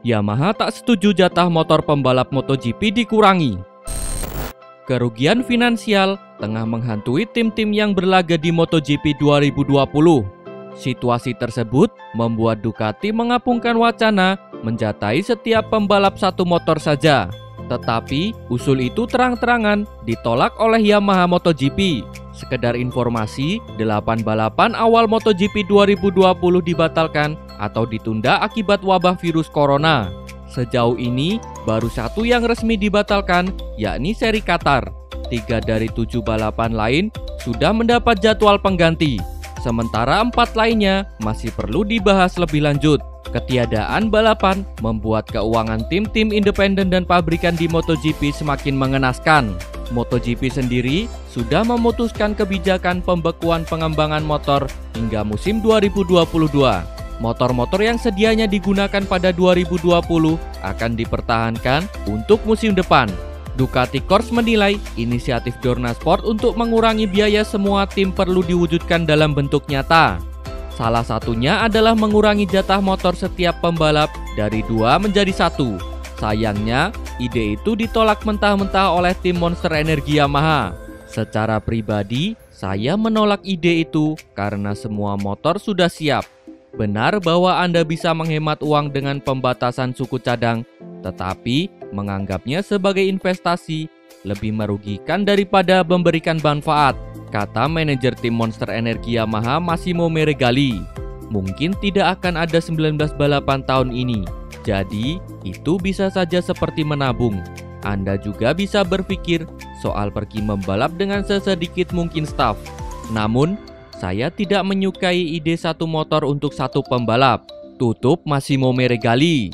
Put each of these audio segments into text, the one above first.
Yamaha tak setuju jatah motor pembalap MotoGP dikurangi. Kerugian finansial tengah menghantui tim-tim yang berlaga di MotoGP 2020. Situasi tersebut membuat Ducati mengapungkan wacana menjatai setiap pembalap satu motor saja. Tetapi usul itu terang-terangan ditolak oleh Yamaha MotoGP. Sekedar informasi, 8 balapan awal MotoGP 2020 dibatalkan atau ditunda akibat wabah virus corona. Sejauh ini, baru satu yang resmi dibatalkan, yakni seri Qatar. 3 dari 7 balapan lain sudah mendapat jadwal pengganti. Sementara 4 lainnya masih perlu dibahas lebih lanjut. Ketiadaan balapan membuat keuangan tim-tim independen dan pabrikan di MotoGP semakin mengenaskan. MotoGP sendiri sudah memutuskan kebijakan pembekuan pengembangan motor hingga musim 2022. Motor-motor yang sedianya digunakan pada 2020 akan dipertahankan untuk musim depan. Ducati Corse menilai inisiatif Dorna Sport untuk mengurangi biaya semua tim perlu diwujudkan dalam bentuk nyata. Salah satunya adalah mengurangi jatah motor setiap pembalap dari 2 menjadi 1. Sayangnya, ide itu ditolak mentah-mentah oleh tim Monster Energy Yamaha. Secara pribadi, saya menolak ide itu karena semua motor sudah siap. Benar bahwa Anda bisa menghemat uang dengan pembatasan suku cadang, tetapi menganggapnya sebagai investasi lebih merugikan daripada memberikan manfaat, kata manajer tim Monster Energy Yamaha Massimo Meregali. Mungkin tidak akan ada 19 balapan tahun ini, jadi itu bisa saja seperti menabung. Anda juga bisa berpikir soal pergi membalap dengan sesedikit mungkin staf. Namun, saya tidak menyukai ide satu motor untuk satu pembalap, tutup Massimo Meregali.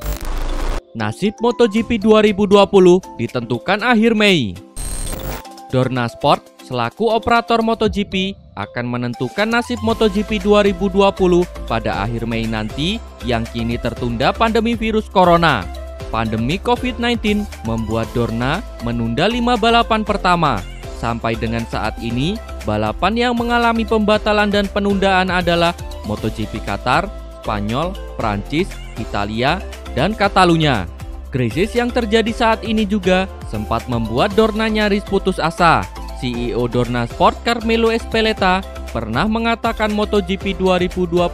Nasib MotoGP 2020 ditentukan akhir Mei. Dorna Sport selaku operator MotoGP akan menentukan nasib MotoGP 2020 pada akhir Mei nanti yang kini tertunda pandemi virus corona. Pandemi COVID-19 membuat Dorna menunda 5 balapan pertama. Sampai dengan saat ini, balapan yang mengalami pembatalan dan penundaan adalah MotoGP Qatar, Spanyol, Prancis, Italia, dan Catalunya. Krisis yang terjadi saat ini juga sempat membuat Dorna nyaris putus asa. CEO Dorna Sport Carmelo Ezpeleta pernah mengatakan MotoGP 2020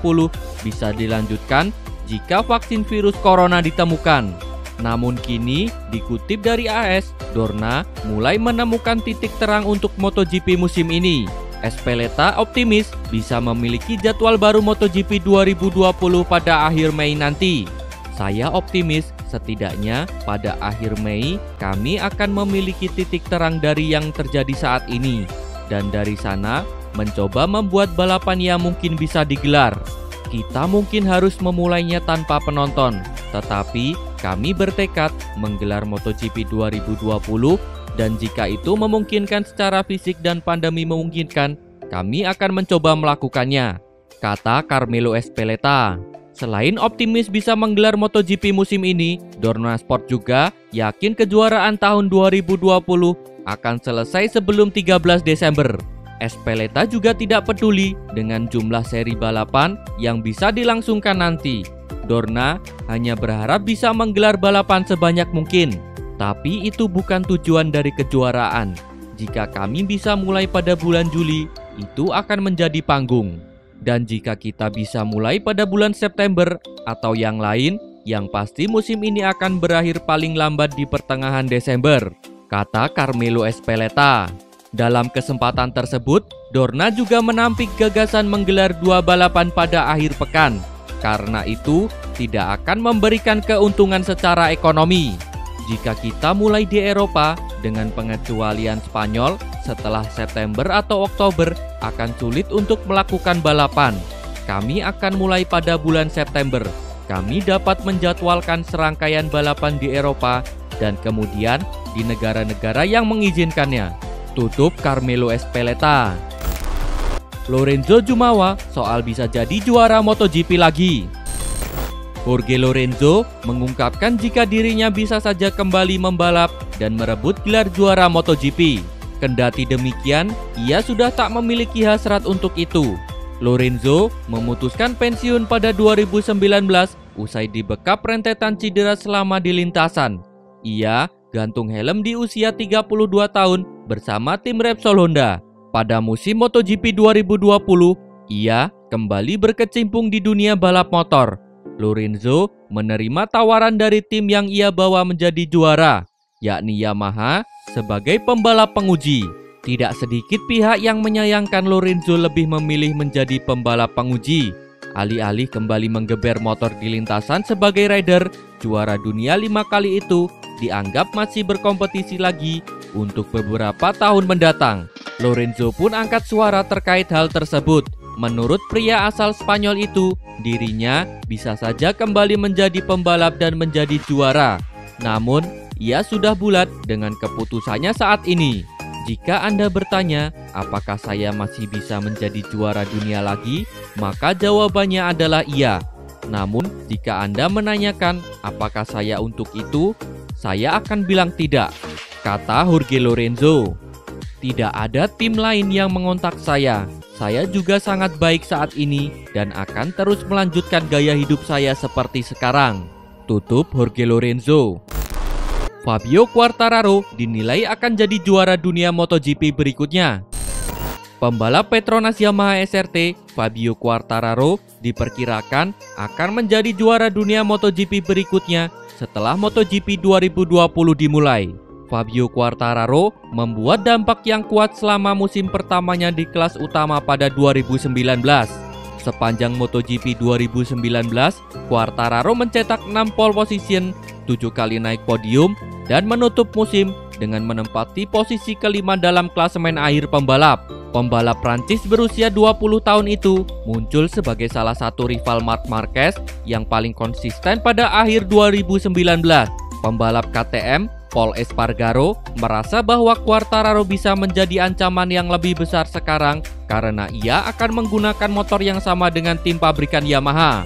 bisa dilanjutkan jika vaksin virus corona ditemukan. Namun kini, dikutip dari AS, Dorna mulai menemukan titik terang untuk MotoGP musim ini. Ezpeleta optimis bisa memiliki jadwal baru MotoGP 2020 pada akhir Mei nanti. Saya optimis setidaknya pada akhir Mei kami akan memiliki titik terang dari yang terjadi saat ini. Dan dari sana mencoba membuat balapan yang mungkin bisa digelar. Kita mungkin harus memulainya tanpa penonton, tetapi kami bertekad menggelar MotoGP 2020 dan jika itu memungkinkan secara fisik dan pandemi memungkinkan, kami akan mencoba melakukannya, kata Carmelo Ezpeleta. Selain optimis bisa menggelar MotoGP musim ini, Dorna Sport juga yakin kejuaraan tahun 2020 akan selesai sebelum 13 Desember. Ezpeleta juga tidak peduli dengan jumlah seri balapan yang bisa dilangsungkan nanti. Dorna hanya berharap bisa menggelar balapan sebanyak mungkin. Tapi itu bukan tujuan dari kejuaraan. Jika kami bisa mulai pada bulan Juli, itu akan menjadi panggung. Dan jika kita bisa mulai pada bulan September atau yang lain, yang pasti musim ini akan berakhir paling lambat di pertengahan Desember, kata Carmelo Ezpeleta. Dalam kesempatan tersebut, Dorna juga menampik gagasan menggelar 2 balapan pada akhir pekan. Karena itu, tidak akan memberikan keuntungan secara ekonomi. Jika kita mulai di Eropa, dengan pengecualian Spanyol, setelah September atau Oktober akan sulit untuk melakukan balapan. Kami akan mulai pada bulan September. Kami dapat menjadwalkan serangkaian balapan di Eropa dan kemudian di negara-negara yang mengizinkannya, tutup Carmelo Ezpeleta. Lorenzo Jumawa soal bisa jadi juara MotoGP lagi. Jorge Lorenzo mengungkapkan jika dirinya bisa saja kembali membalap dan merebut gelar juara MotoGP. Kendati demikian, ia sudah tak memiliki hasrat untuk itu. Lorenzo memutuskan pensiun pada 2019 usai dibekap rentetan cedera selama di lintasan. Ia gantung helm di usia 32 tahun bersama tim Repsol Honda. Pada musim MotoGP 2020, ia kembali berkecimpung di dunia balap motor. Lorenzo menerima tawaran dari tim yang ia bawa menjadi juara, yakni Yamaha, sebagai pembalap penguji. Tidak sedikit pihak yang menyayangkan Lorenzo lebih memilih menjadi pembalap penguji. Alih-alih kembali menggeber motor di lintasan sebagai rider, juara dunia 5 kali itu dianggap masih berkompetisi lagi untuk beberapa tahun mendatang. Lorenzo pun angkat suara terkait hal tersebut. Menurut pria asal Spanyol itu, dirinya bisa saja kembali menjadi pembalap dan menjadi juara. Namun, ia sudah bulat dengan keputusannya saat ini. Jika Anda bertanya, apakah saya masih bisa menjadi juara dunia lagi? Maka jawabannya adalah iya. Namun, jika Anda menanyakan apakah saya untuk itu, saya akan bilang tidak, kata Jorge Lorenzo. Tidak ada tim lain yang mengontak saya. Saya juga sangat baik saat ini dan akan terus melanjutkan gaya hidup saya seperti sekarang, tutup Jorge Lorenzo. Fabio Quartararo dinilai akan jadi juara dunia MotoGP berikutnya. Pembalap Petronas Yamaha SRT, Fabio Quartararo, diperkirakan akan menjadi juara dunia MotoGP berikutnya setelah MotoGP 2020 dimulai. Fabio Quartararo membuat dampak yang kuat selama musim pertamanya di kelas utama pada 2019. Sepanjang MotoGP 2019, Quartararo mencetak 6 pole position, 7 kali naik podium, dan menutup musim dengan menempati posisi kelima dalam klasemen akhir pembalap. Pembalap Prancis berusia 20 tahun itu muncul sebagai salah satu rival Marc Marquez yang paling konsisten pada akhir 2019. Pembalap KTM, Pol Espargaro, merasa bahwa Quartararo bisa menjadi ancaman yang lebih besar sekarang karena ia akan menggunakan motor yang sama dengan tim pabrikan Yamaha.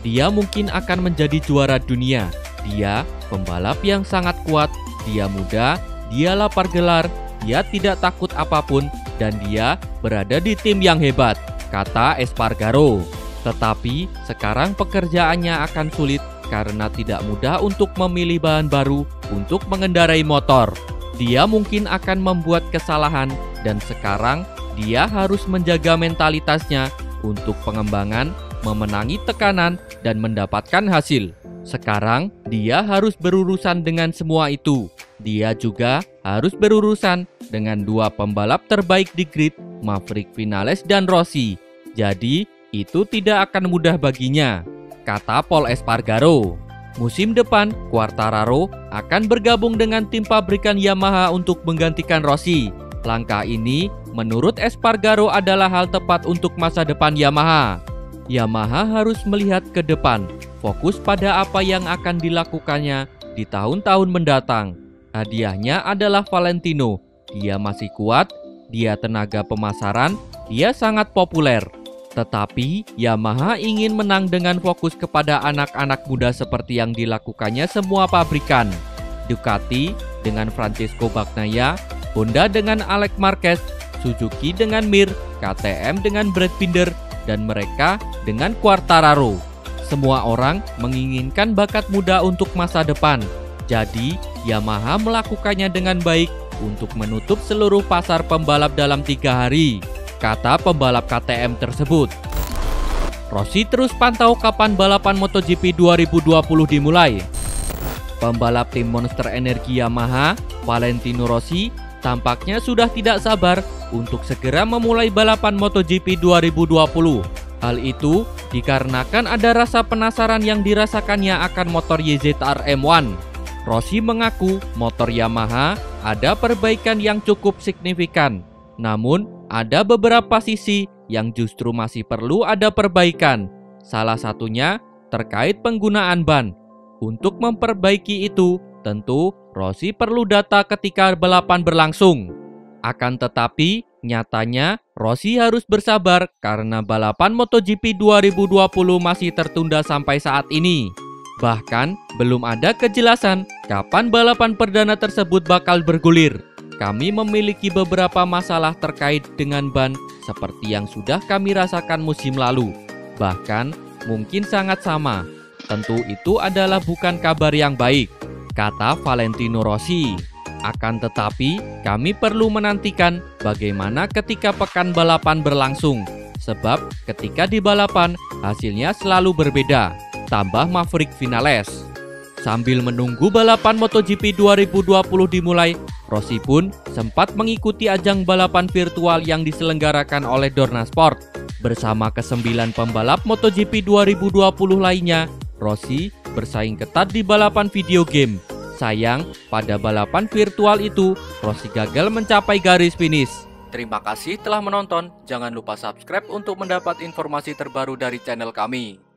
Dia mungkin akan menjadi juara dunia. Dia pembalap yang sangat kuat, dia muda, dia lapar gelar, dia tidak takut apapun, dan dia berada di tim yang hebat, kata Espargaro. Tetapi sekarang pekerjaannya akan sulit karena tidak mudah untuk memilih bahan baru untuk mengendarai motor. Dia mungkin akan membuat kesalahan dan sekarang dia harus menjaga mentalitasnya untuk pengembangan, memenangi tekanan, dan mendapatkan hasil. Sekarang dia harus berurusan dengan semua itu. Dia juga harus berurusan dengan dua pembalap terbaik di grid, Maverick Vinales dan Rossi. Jadi itu tidak akan mudah baginya, kata Pol Espargaro. Musim depan, Quartararo akan bergabung dengan tim pabrikan Yamaha untuk menggantikan Rossi. Langkah ini menurut Espargaro adalah hal tepat untuk masa depan Yamaha. Yamaha harus melihat ke depan, fokus pada apa yang akan dilakukannya di tahun-tahun mendatang. Hadiahnya adalah Valentino. Dia masih kuat, dia tenaga pemasaran, dia sangat populer. Tetapi Yamaha ingin menang dengan fokus kepada anak-anak muda seperti yang dilakukannya semua pabrikan. Ducati dengan Francesco Bagnaia, Honda dengan Alex Marquez, Suzuki dengan Mir, KTM dengan Brad Binder, dan mereka dengan Quartararo. Semua orang menginginkan bakat muda untuk masa depan. Jadi, Yamaha melakukannya dengan baik untuk menutup seluruh pasar pembalap dalam 3 hari, kata pembalap KTM tersebut. Rossi terus pantau kapan balapan MotoGP 2020 dimulai. Pembalap tim Monster Energy Yamaha, Valentino Rossi, tampaknya sudah tidak sabar untuk segera memulai balapan MotoGP 2020. Hal itu dikarenakan ada rasa penasaran yang dirasakannya akan motor YZR M1. Rossi mengaku motor Yamaha ada perbaikan yang cukup signifikan. Namun, ada beberapa sisi yang justru masih perlu ada perbaikan. Salah satunya terkait penggunaan ban. Untuk memperbaiki itu, tentu Rossi perlu data ketika balapan berlangsung. Akan tetapi, nyatanya Rossi harus bersabar karena balapan MotoGP 2020 masih tertunda sampai saat ini. Bahkan, belum ada kejelasan kapan balapan perdana tersebut bakal bergulir. Kami memiliki beberapa masalah terkait dengan ban seperti yang sudah kami rasakan musim lalu. Bahkan, mungkin sangat sama. Tentu itu adalah bukan kabar yang baik, kata Valentino Rossi. Akan tetapi, kami perlu menantikan bagaimana ketika pekan balapan berlangsung. Sebab ketika di balapan, hasilnya selalu berbeda, tambah Maverick Vinales. Sambil menunggu balapan MotoGP 2020 dimulai, Rossi pun sempat mengikuti ajang balapan virtual yang diselenggarakan oleh Dorna Sport. Bersama ke-9 pembalap MotoGP 2020 lainnya, Rossi bersaing ketat di balapan video game. Sayang, pada balapan virtual itu, Rossi gagal mencapai garis finish. Terima kasih telah menonton. Jangan lupa subscribe untuk mendapat informasi terbaru dari channel kami.